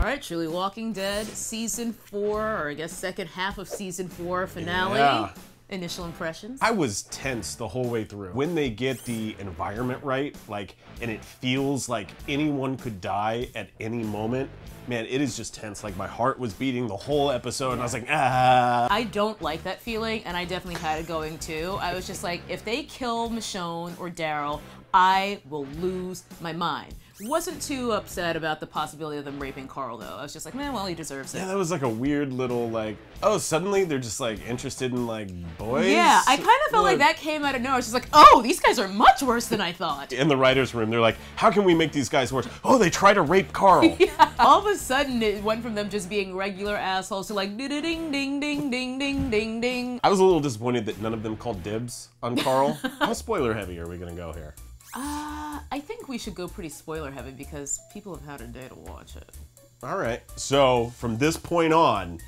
right, truly Walking Dead, season 4, or I guess second half of season 4 finale. Yeah. Initial impressions? I was tense the whole way through. When they get the environment right, like, and it feels like anyone could die at any moment, man, it is just tense. Like, my heart was beating the whole episode, and I was like, ah. I don't like that feeling, and I definitely had it going too. I was just like, if they kill Michonne or Daryl, I will lose my mind. Wasn't too upset about the possibility of them raping Carl, though. I was just like, man, well, he deserves it. Yeah, that was like a weird little, like, oh, suddenly they're just, like, interested in, like, boys? Yeah, I kind of felt like that came out of nowhere. It's just like, oh, these guys are much worse than I thought. In the writer's room, they're like, how can we make these guys worse? Oh, they try to rape Carl. Yeah. All of a sudden, it went from them just being regular assholes to like, ding, ding, ding, ding, ding, ding, ding. I was a little disappointed that none of them called dibs on Carl. How spoiler heavy are we gonna go here? I think we should go pretty spoiler heavy because people have had a day to watch it. All right, so from this point on,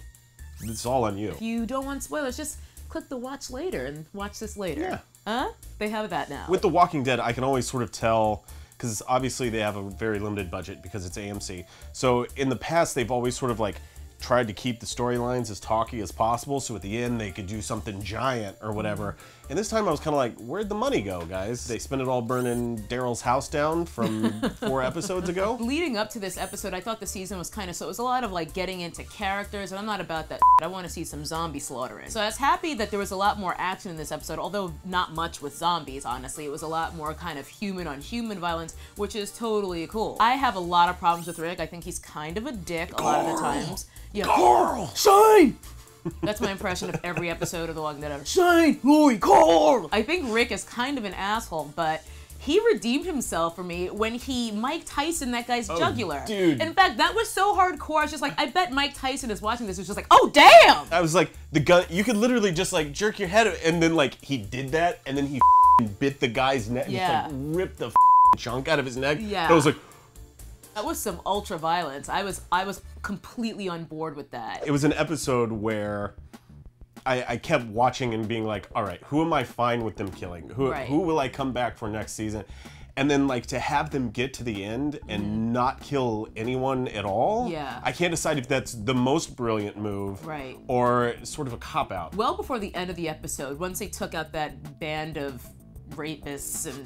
it's all on you. If you don't want spoilers, just click the watch later and watch this later. Yeah. Huh? They have that now. With The Walking Dead, I can always sort of tell, because obviously they have a very limited budget because it's AMC. So in the past, they've always sort of like tried to keep the storylines as talky as possible, so at the end they could do something giant or whatever. And this time I was kind of like, where'd the money go, guys? They spent it all burning Daryl's house down from 4 episodes ago? Leading up to this episode, I thought the season was kind of, so it was a lot of like getting into characters, and I'm not about that. I want to see some zombie slaughtering. So I was happy that there was a lot more action in this episode, although not much with zombies, honestly. It was a lot more kind of human on human violence, which is totally cool. I have a lot of problems with Rick. I think he's kind of a dick a lot of the times. Yeah. Carl! Shine! That's my impression of every episode of The Walking Dead ever. Shine! Louie, Carl! I think Rick is kind of an asshole, but he redeemed himself for me when he Mike Tyson that guy's jugular. Dude. In fact, that was so hardcore. I was just like, I bet Mike Tyson is watching this. It was just like, oh damn! I was like, the gun, you could literally just like jerk your head, and then like he did that, and then he bit the guy's neck, Yeah. and like ripped the chunk out of his neck. Yeah. I was like, That was some ultra violence. I was completely on board with that. it was an episode where I kept watching and being like, all right, who am I fine with them killing? Who will I come back for next season? And then like to have them get to the end and not kill anyone at all. Yeah. I can't decide if that's the most brilliant move, Right. or sort of a cop-out. Well before the end of the episode, once they took out that band of rapists and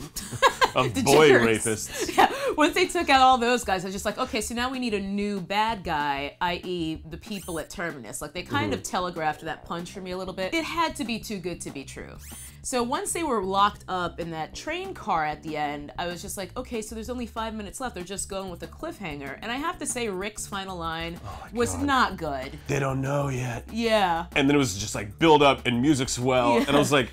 Of boy degenerates. rapists. Yeah, once they took out all those guys, I was just like, okay, so now we need a new bad guy, i.e. the people at Terminus. Like, they kind of telegraphed that punch for me a little bit. It had to be too good to be true. So once they were locked up in that train car at the end, I was just like, okay, so there's only 5 minutes left. They're just going with a cliffhanger. And I have to say, Rick's final line was not good. They don't know yet. Yeah. And then it was just like build up and music swell, and I was like,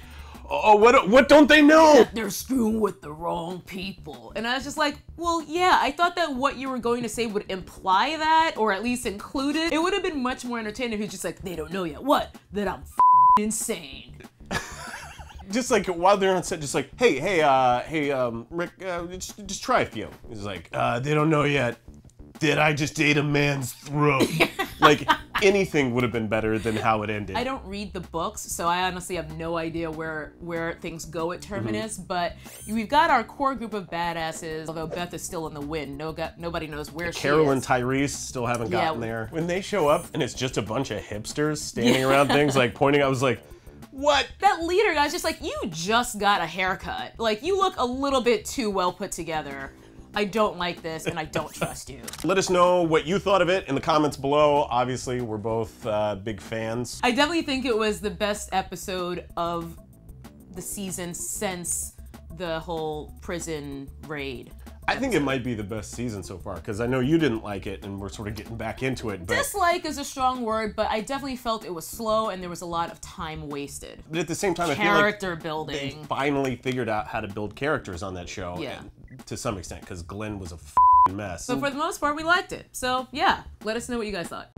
oh, what don't they know? They're screwing with the wrong people. And I was just like, well, yeah, I thought that what you were going to say would imply that, or at least include it. It would have been much more entertaining if he was just like, they don't know yet. What? That I'm insane. Just like while they're on set, just like, hey, Rick, just try a few. He's like, they don't know yet. Did I just ate a man's throat? Like, anything would have been better than how it ended. I don't read the books, so I honestly have no idea where things go at Terminus, but we've got our core group of badasses, although Beth is still in the wind. Nobody knows where she is. Carol and Tyrese still haven't gotten there. When they show up and it's just a bunch of hipsters standing around things, like pointing, I was like, what? That leader guy's just like, you just got a haircut. Like, you look a little bit too well put together. I don't like this, and I don't trust you. Let us know what you thought of it in the comments below. Obviously, we're both big fans. I definitely think it was the best episode of the season since the whole prison raid. I think it might be the best season so far, because I know you didn't like it, and we're sort of getting back into it. But dislike is a strong word, but I definitely felt it was slow, and there was a lot of time wasted. But at the same time, Character I feel like building. they finally figured out how to build characters on that show. Yeah. And to some extent, because Glenn was a mess. But for the most part, we liked it. So yeah, let us know what you guys thought.